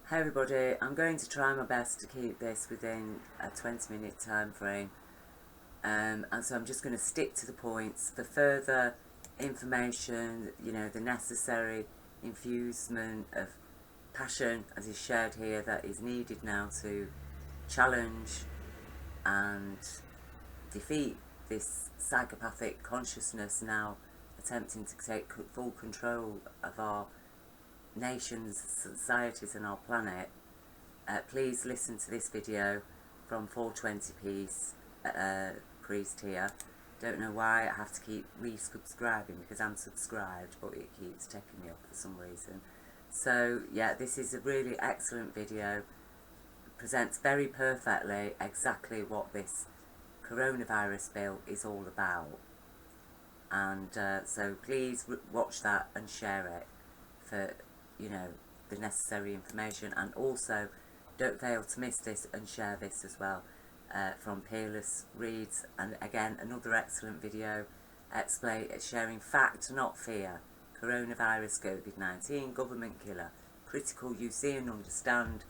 Hi everybody, I'm going to try my best to keep this within a 20-minute time frame, and so I'm just going to stick to the points. For further information, the necessary infusement of passion as is shared here that is needed now to challenge and defeat this psychopathic consciousness now attempting to take full control of our nations, societies and our planet. Please listen to this video from 420p's priest here. Don't know why I have to keep resubscribing because I'm subscribed, but it keeps taking me off for some reason. So yeah, this is a really excellent video. It presents very perfectly exactly what this coronavirus bill is all about, and so please watch that and share it for the necessary information, and also don't fail to miss this and share this as well from Peerless Reads, and again another excellent video sharing fact not fear, coronavirus, COVID-19, government killer, critical you see and understand,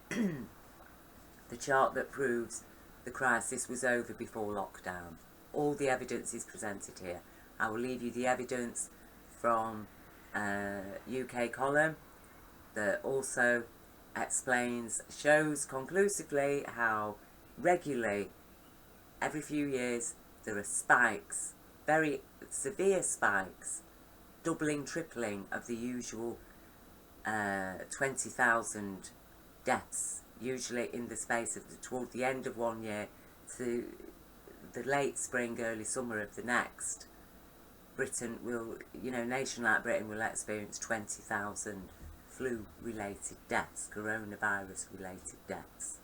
the chart that proves the crisis was over before lockdown. All the evidence is presented here. I will leave you the evidence from UK column that also shows conclusively how regularly, every few years, there are spikes, very severe spikes, doubling, tripling of the usual 20,000 deaths, usually in the space of toward the end of one year to the late spring, early summer of the next. Britain will, nation like Britain will experience 20,000 flu-related deaths, coronavirus-related deaths.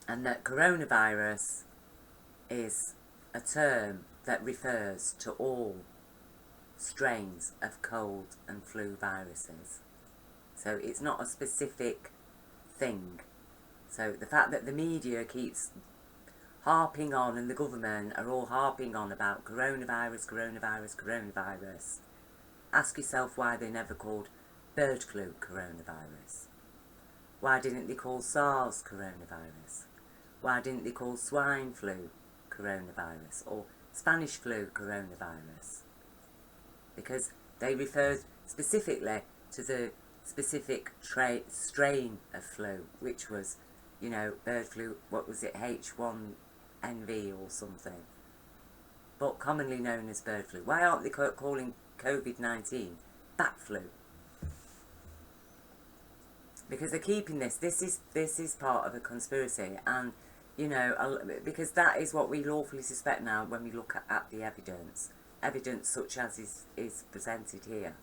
And that coronavirus is a term that refers to all strains of cold and flu viruses. So it's not a specific thing. So the fact that the media keeps harping on, and the government are all harping on about coronavirus, ask yourself why they never called bird flu coronavirus. Why didn't they call SARS coronavirus? Why didn't they call swine flu coronavirus or Spanish flu coronavirus? Because they referred specifically to the specific strain of flu, which was, bird flu, what was it, H1N1 or something, but commonly known as bird flu. Why aren't they calling COVID-19 bat flu? Because they're keeping this is part of a conspiracy, and because that is what we lawfully suspect now when we look at the evidence such as is presented here.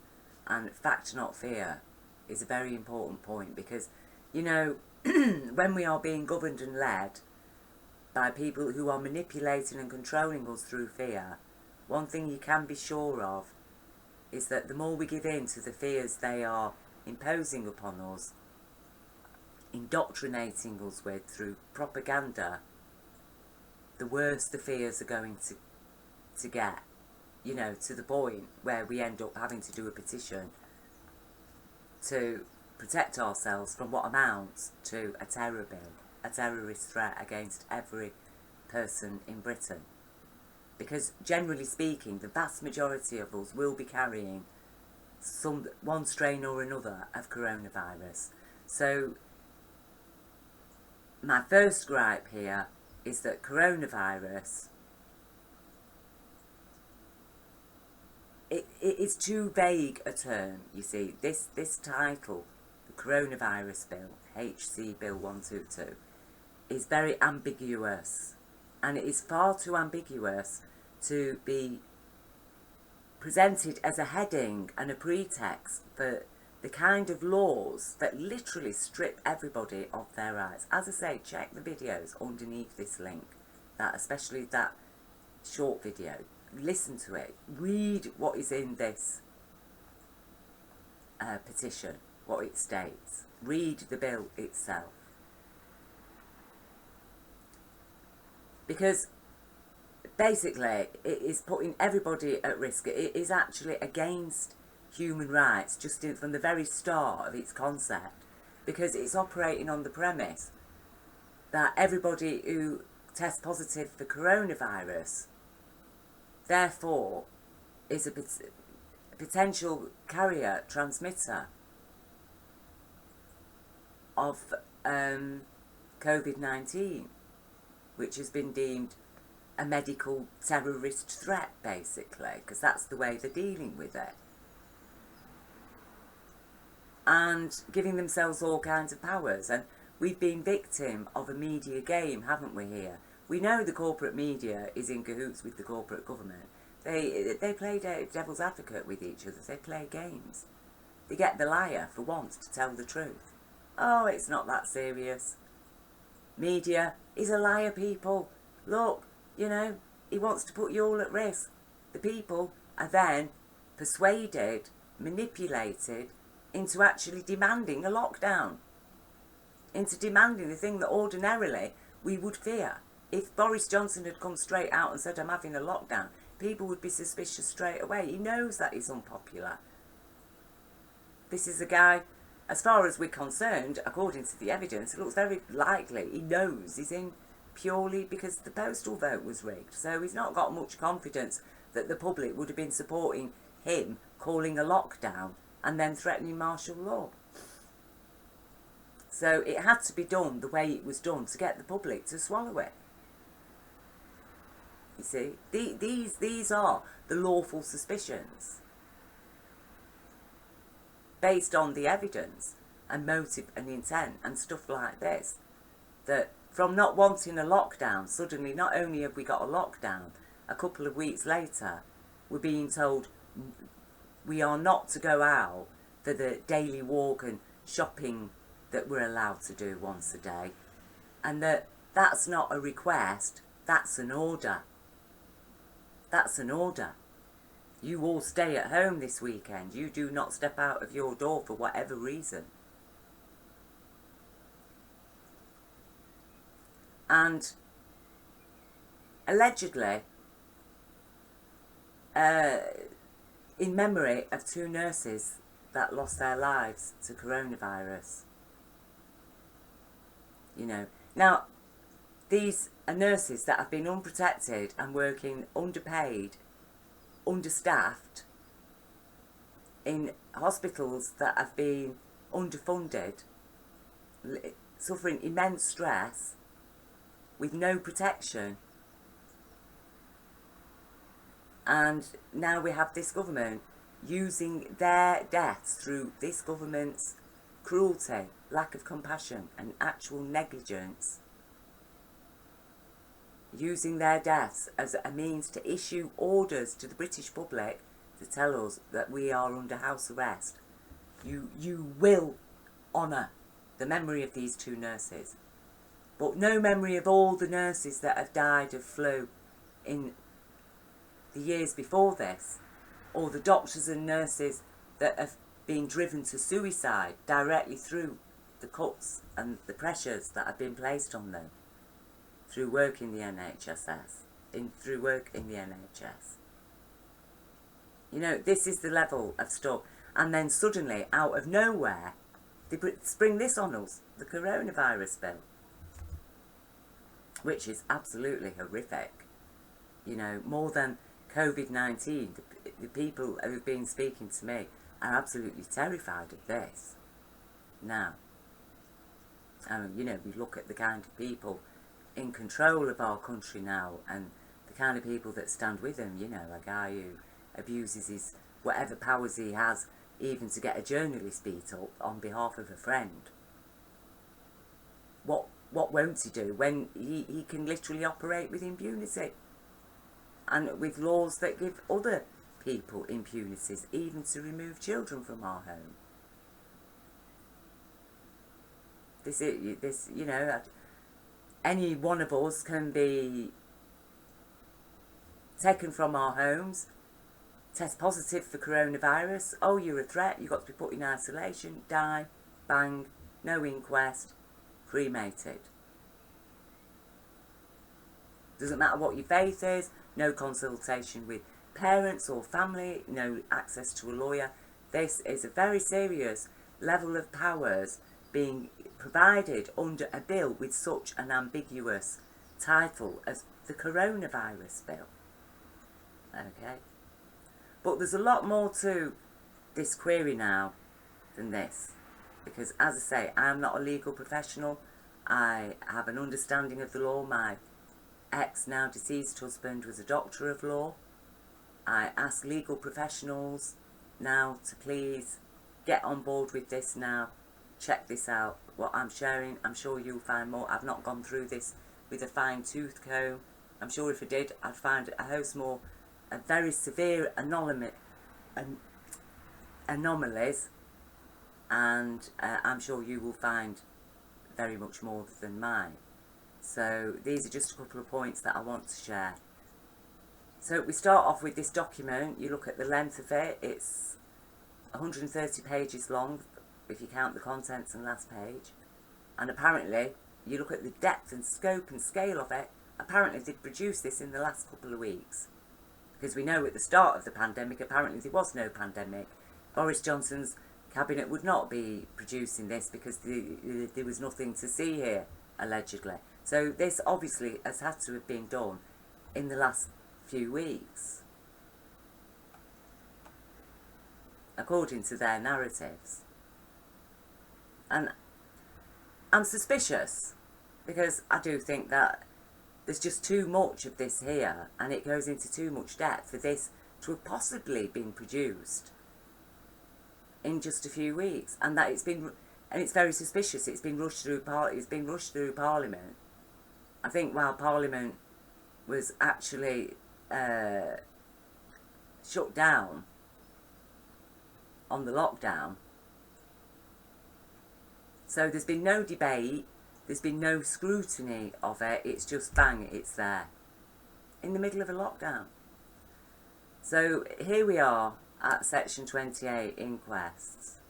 And fact not fear is a very important point, because when we are being governed and led by people who are manipulating and controlling us through fear, one thing you can be sure of is that the more we give in to the fears they are imposing upon us, indoctrinating us with through propaganda, the worse the fears are going to get, to the point where we end up having to do a petition to protect ourselves from what amounts to a terror bill, a terrorist threat against every person in Britain. Because generally speaking, the vast majority of us will be carrying one strain or another of coronavirus. So my first gripe here is that coronavirus, it is too vague a term, you see. This title, the Coronavirus Bill, HC Bill 122, is very ambiguous, and it is far too ambiguous to be presented as a heading and a pretext for the kind of laws that literally strip everybody of their rights. As I say, check the videos underneath this link, especially that short video. Listen to it, read what is in this petition, what it states, read the bill itself. Because basically it is putting everybody at risk. It is actually against human rights from the very start of its concept, because it's operating on the premise that everybody who tests positive for coronavirus therefore is a potential carrier, transmitter of COVID-19, which has been deemed a medical terrorist threat, basically, because that's the way they're dealing with it. And giving themselves all kinds of powers. And we've been victim of a media game, haven't we, here? We know the corporate media is in cahoots with the corporate government. They play devil's advocate with each other. They play games. They get the liar, for once, to tell the truth. Oh, it's not that serious. Media is a liar, people. Look, you know, he wants to put you all at risk. The people are then persuaded, manipulated into actually demanding a lockdown. Into demanding the thing that ordinarily we would fear. If Boris Johnson had come straight out and said, I'm having a lockdown, people would be suspicious straight away. He knows that he's unpopular. This is a guy, as far as we're concerned, according to the evidence, it looks very likely he knows he's in purely because the postal vote was rigged. So he's not got much confidence that the public would have been supporting him calling a lockdown and then threatening martial law. So it had to be done the way it was done to get the public to swallow it. You see, these are the lawful suspicions based on the evidence and motive and intent and stuff like this. That from not wanting a lockdown, suddenly not only have we got a lockdown, a couple of weeks later we're being told we are not to go out for the daily walk and shopping that we're allowed to do once a day, and that's not a request, that's an order. That's an order. You all stay at home this weekend. You do not step out of your door for whatever reason. And allegedly, in memory of 2 nurses that lost their lives to coronavirus. You know, now these are nurses that have been unprotected and working underpaid, understaffed, in hospitals that have been underfunded, suffering immense stress, with no protection. And now we have this government using their deaths through this government's cruelty, lack of compassion and actual negligence, using their deaths as a means to issue orders to the British public to tell us that we are under house arrest. You will honour the memory of these 2 nurses, but no memory of all the nurses that have died of flu in the years before this, or the doctors and nurses that have been driven to suicide directly through the cuts and the pressures that have been placed on them through work in the NHS. You know, this is the level of stuff. And then suddenly, out of nowhere, they spring this on us, the coronavirus bill, which is absolutely horrific. You know, more than COVID-19, the people who've been speaking to me are absolutely terrified of this now. You know, we look at the kind of people in control of our country now and the kind of people that stand with him. You know, a guy who abuses his whatever powers he has even to get a journalist beat up on behalf of a friend. What won't he do when he can literally operate with impunity and with laws that give other people impunities, even to remove children from our home? This, you know, any one of us can be taken from our homes, test positive for coronavirus. Oh, you're a threat, you've got to be put in isolation, die, bang, no inquest, cremated. Doesn't matter what your faith is, no consultation with parents or family, no access to a lawyer. this is a very serious level of powers being provided under a bill with such an ambiguous title as the Coronavirus Bill. Okay. But there's a lot more to this query now than this. Because, as I say, I'm not a legal professional. I have an understanding of the law. My ex, now deceased husband, was a doctor of law. I ask legal professionals now to please get on board with this now. Check this out. What I'm sharing, I'm sure you'll find more. I've not gone through this with a fine-tooth comb. I'm sure if I did, I'd find a host more very severe anomalies. And I'm sure you will find very much more than mine. So these are just a couple of points that I want to share. So we start off with this document. You look at the length of it. It's 130 pages long, if you count the contents and last page. And apparently, you look at the depth and scope and scale of it, apparently they'd produced this in the last couple of weeks. Because we know at the start of the pandemic, apparently there was no pandemic. Boris Johnson's Cabinet would not be producing this because there was nothing to see here, allegedly. So this obviously has had to have been done in the last few weeks, according to their narratives. And I'm suspicious because I do think that there's just too much of this here, and it goes into too much depth for this to have possibly been produced in just a few weeks, and that it's very suspicious. It's been rushed through Parliament. I think while Parliament was actually shut down on the lockdown. So there's been no debate, there's been no scrutiny of it, it's just bang, it's there. In the middle of a lockdown. So here we are at section 28, inquests.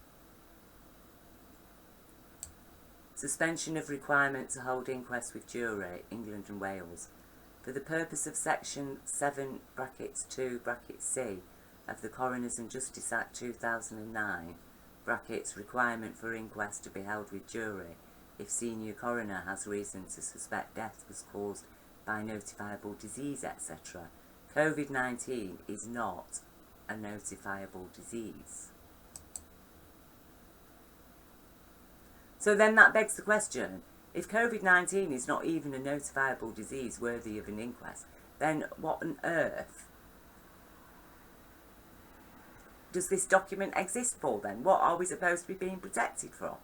Suspension of requirement to hold inquest with jury, England and Wales. For the purpose of section 7 brackets 2 brackets C of the Coroners and Justice Act 2009, brackets requirement for inquest to be held with jury if senior coroner has reason to suspect death was caused by notifiable disease, etc. COVID-19 is not a notifiable disease. So then that begs the question, if COVID-19 is not even a notifiable disease worthy of an inquest, then what on earth does this document exist for then? What are we supposed to be being protected from?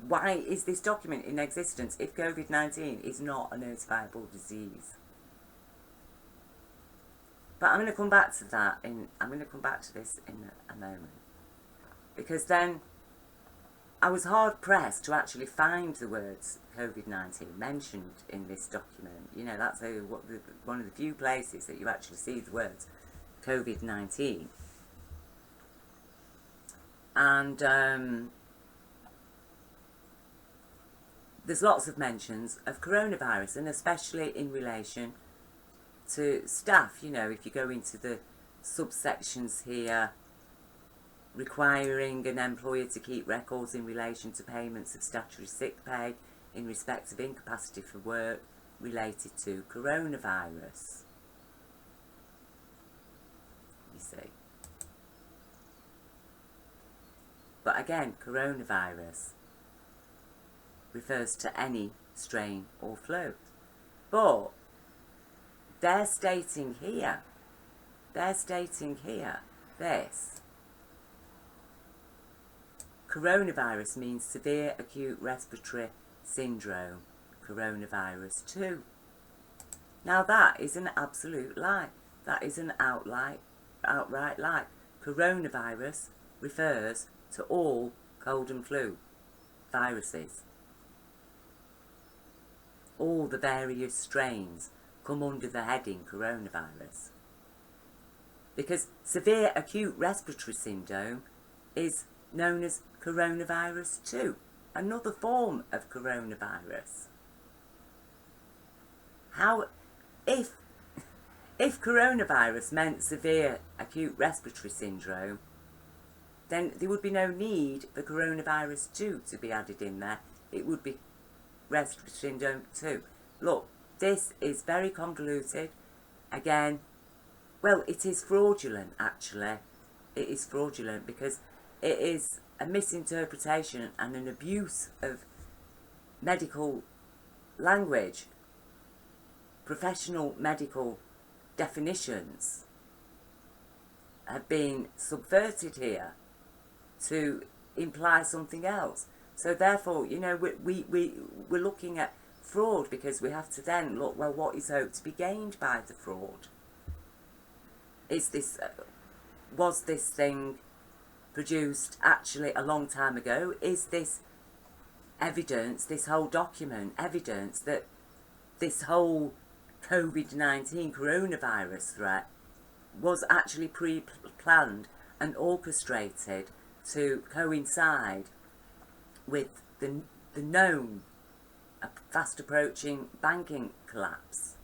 Why is this document in existence if COVID-19 is not a notifiable disease? But I'm going to come back to that this in a moment. Because then I was hard pressed to actually find the words COVID-19 mentioned in this document. You know, that's one of the few places that you actually see the words COVID-19. And there's lots of mentions of coronavirus, and especially in relation to staff. You know, if you go into the subsections here, requiring an employer to keep records in relation to payments of statutory sick pay in respect of incapacity for work related to coronavirus. You see. But again, coronavirus refers to any strain or flu. But they're stating here this. Coronavirus means severe acute respiratory syndrome, coronavirus 2. Now that is an absolute lie. That is an outright lie. Coronavirus refers to all cold and flu viruses. All the various strains come under the heading coronavirus. Because severe acute respiratory syndrome is known as coronavirus 2, another form of coronavirus. How, if If coronavirus meant severe acute respiratory syndrome, then there would be no need for coronavirus 2 to be added in there. It would be respiratory syndrome 2. Look, this is very convoluted. Again, well, it is fraudulent, actually. It is fraudulent because it is a misinterpretation and an abuse of medical language. Professional medical definitions have been subverted here to imply something else. So therefore, you know, we're looking at fraud because we have to then look, well, what is hoped to be gained by the fraud? Is this, was this thing produced actually a long time ago? Is this evidence, this whole document, evidence that this whole COVID-19 coronavirus threat was actually pre-planned and orchestrated to coincide with the known fast approaching banking collapse?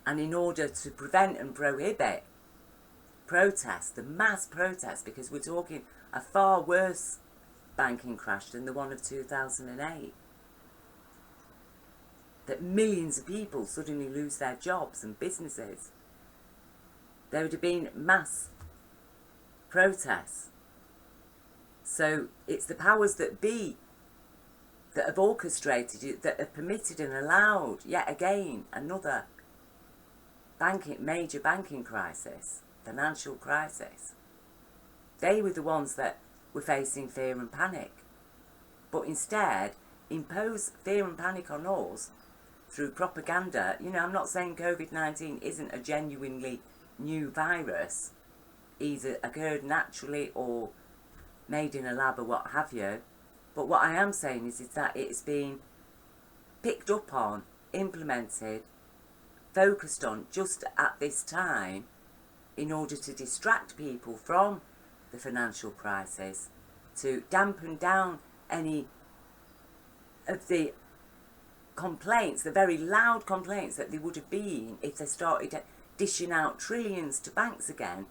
And in order to prevent and prohibit protests, the mass protests, because we're talking a far worse banking crash than the one of 2008, that millions of people suddenly lose their jobs and businesses. There would have been mass protests. So it's the powers that be that have orchestrated it, that have permitted and allowed yet again another major banking crisis, financial crisis. They were the ones that were facing fear and panic, but instead impose fear and panic on us through propaganda. You know, I'm not saying COVID-19 isn't a genuinely new virus, either occurred naturally or made in a lab or what have you, but what I am saying is that it's been picked up on, implemented, focused on just at this time in order to distract people from the financial crisis, to dampen down any of the complaints, the very loud complaints that there would have been if they started dishing out trillions to banks again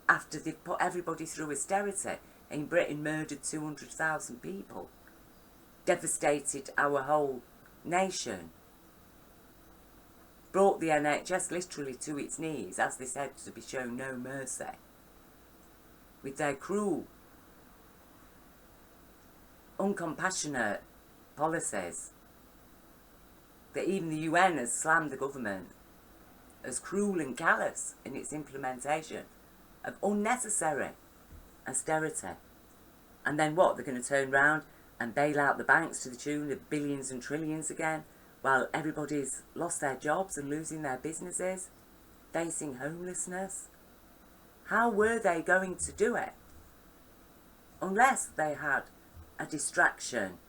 after they've put everybody through austerity. In Britain, murdered 200,000 people, devastated our whole nation, brought the NHS literally to its knees, as they said, to be shown no mercy, with their cruel, uncompassionate policies that even the UN has slammed the government as cruel and callous in its implementation of unnecessary austerity. And then what? They're going to turn round and bail out the banks to the tune of billions and trillions again, while everybody's lost their jobs and losing their businesses, facing homelessness. How were they going to do it? Unless they had a distraction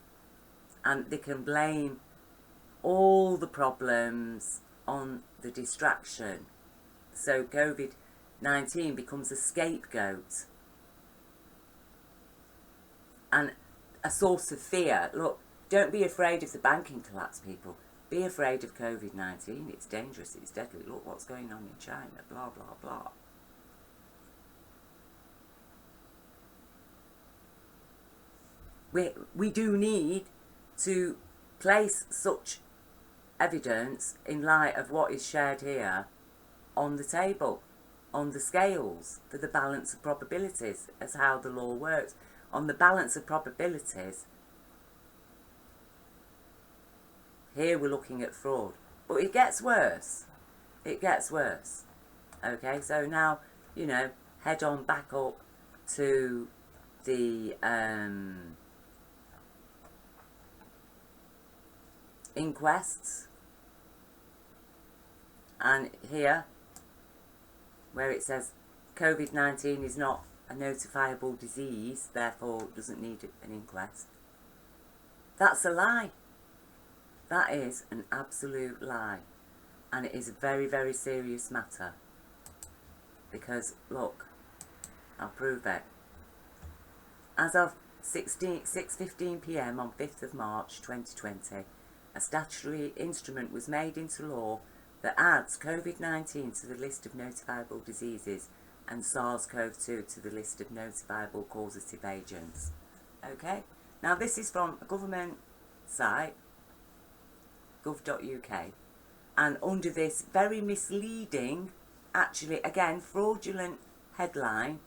and they can blame all the problems on the distraction. So COVID-19 becomes a scapegoat and a source of fear. Look, don't be afraid of the banking collapse, people. Be afraid of COVID-19. It's dangerous, it's deadly. Look what's going on in China, blah, blah, blah. We do need to place such evidence in light of what is shared here on the table, on the scales, for the balance of probabilities, as how the law works. On the balance of probabilities, here we're looking at fraud. But it gets worse. It gets worse. Okay, so now, you know, head on back up to the inquests. And here, where it says COVID-19 is not a notifiable disease, therefore doesn't need an inquest. That's a lie. That is an absolute lie. And it is a very, very serious matter. Because, look, I'll prove it. As of 6:15 PM on 5th of March 2020, a statutory instrument was made into law that adds COVID-19 to the list of notifiable diseases and SARS-CoV-2 to the list of notifiable causative agents. Okay? Now this is from a government site, Govt.uk, and under this very misleading, actually again fraudulent headline,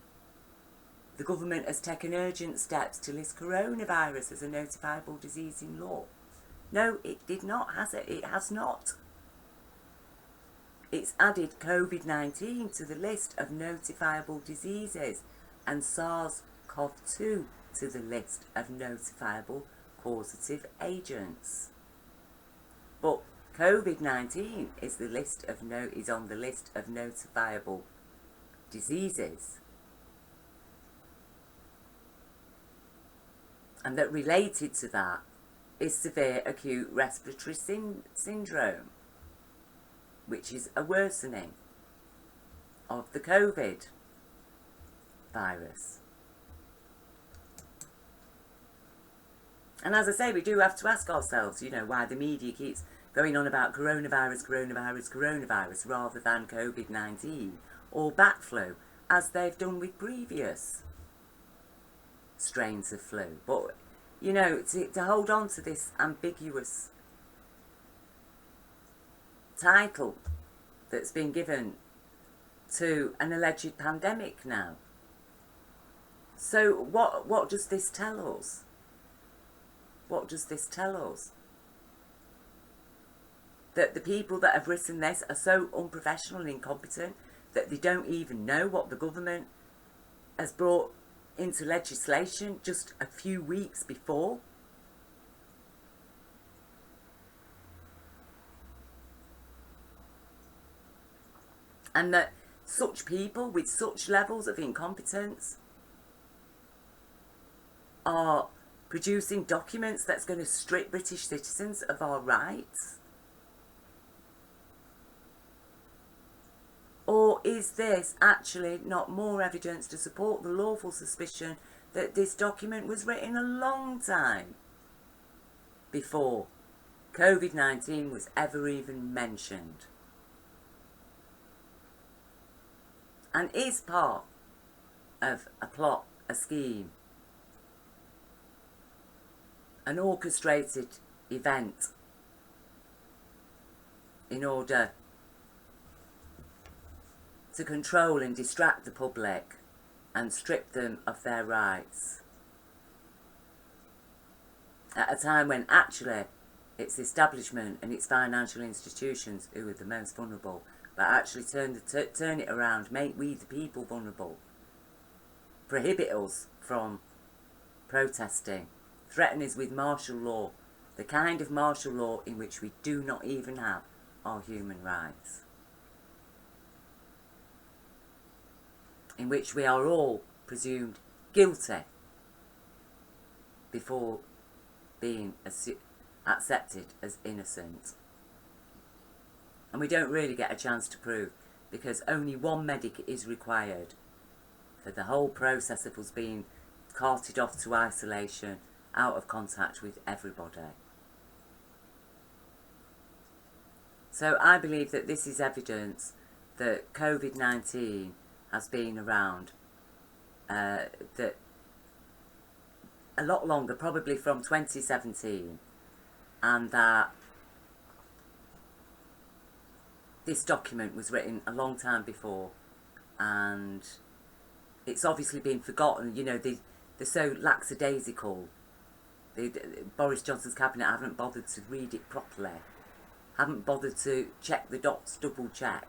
the government has taken urgent steps to list coronavirus as a notifiable disease in law. No, it did not, has it? It has not. It's added COVID-19 to the list of notifiable diseases and SARS-CoV-2 to the list of notifiable causative agents. But COVID-19 is on the list of notifiable diseases. And that related to that is severe acute respiratory syndrome, which is a worsening of the COVID virus. And as I say, we do have to ask ourselves, you know, why the media keeps going on about coronavirus, coronavirus, coronavirus, rather than COVID-19 or bat flu, as they've done with previous strains of flu. But, you know, to hold on to this ambiguous title that's been given to an alleged pandemic now. So what does this tell us? What does this tell us? That the people that have written this are so unprofessional and incompetent that they don't even know what the government has brought into legislation just a few weeks before. And that such people with such levels of incompetence are producing documents that's going to strip British citizens of our rights? Or is this actually not more evidence to support the lawful suspicion that this document was written a long time before COVID-19 was ever even mentioned? And is part of a plot, a scheme, an orchestrated event in order to control and distract the public and strip them of their rights at a time when actually it's the establishment and its financial institutions who are the most vulnerable, but actually turn it around, make we the people vulnerable, prohibit us from protesting, threaten us with martial law, the kind of martial law in which we do not even have our human rights, in which we are all presumed guilty before being accepted as innocent. And we don't really get a chance to prove, because only one medic is required for the whole process of us being carted off to isolation, out of contact with everybody. So I believe that this is evidence that COVID-19 has been around that a lot longer, probably from 2017, and that this document was written a long time before, and it's obviously been forgotten. You know, they're so lackadaisical. Boris Johnson's cabinet haven't bothered to read it properly, haven't bothered to check the dots, double check.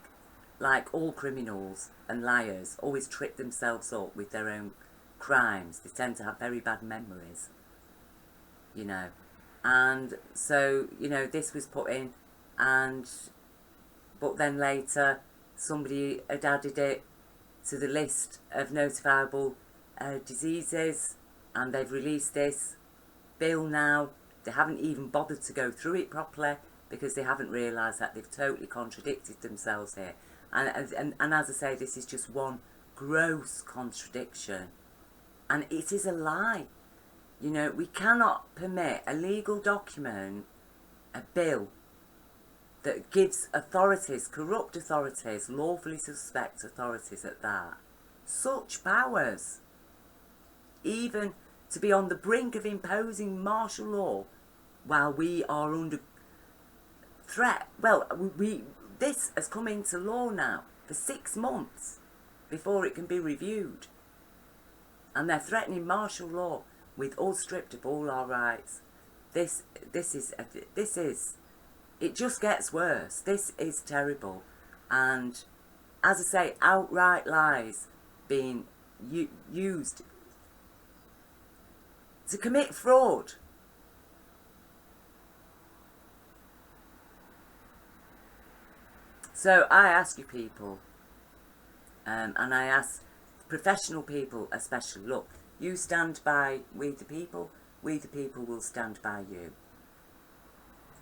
Like all criminals and liars always trip themselves up with their own crimes. They tend to have very bad memories, you know. And so, you know, this was put in, but then later somebody had added it to the list of notifiable diseases, and they've released this bill now. They haven't even bothered to go through it properly because they haven't realised that they've totally contradicted themselves here. And as I say, this is just one gross contradiction. And it is a lie. You know, we cannot permit a legal document, a bill, that gives authorities, corrupt authorities, lawfully suspect authorities at that, such powers, even to be on the brink of imposing martial law while we are under threat. Well, this has come into law now for 6 months before it can be reviewed, and they're threatening martial law with us stripped of all our rights. This is it just gets worse. This is terrible, and as I say, outright lies being used to commit fraud. So I ask you people, and I ask professional people especially, look, you stand by we the people will stand by you.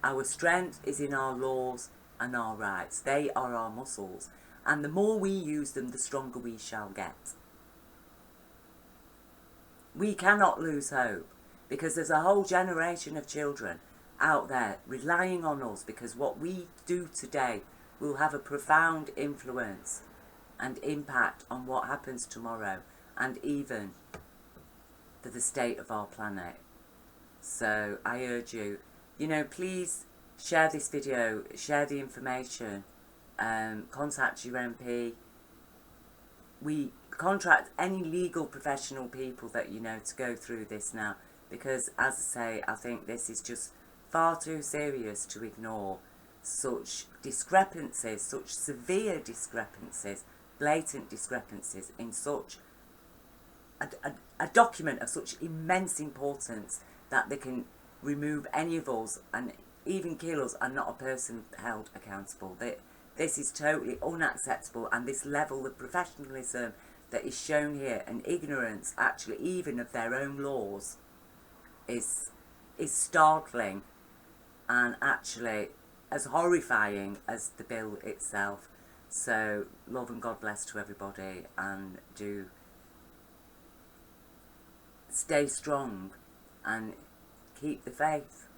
Our strength is in our laws and our rights. They are our muscles, and the more we use them, the stronger we shall get. We cannot lose hope, because there's a whole generation of children out there relying on us, because what we do today will have a profound influence and impact on what happens tomorrow, and even for the state of our planet. So I urge you, please share this video, share the information, contact your MP. We contract any legal professional people that you know to go through this now, because as I say, I think this is just far too serious to ignore. Such discrepancies, such severe discrepancies, blatant discrepancies in such a document of such immense importance that they can remove any of us and even kill us and not a person held accountable. This is totally unacceptable, and this level of professionalism that is shown here, and ignorance actually even of their own laws, is startling, and actually as horrifying as the bill itself. So love and God bless to everybody, and do stay strong and keep the faith.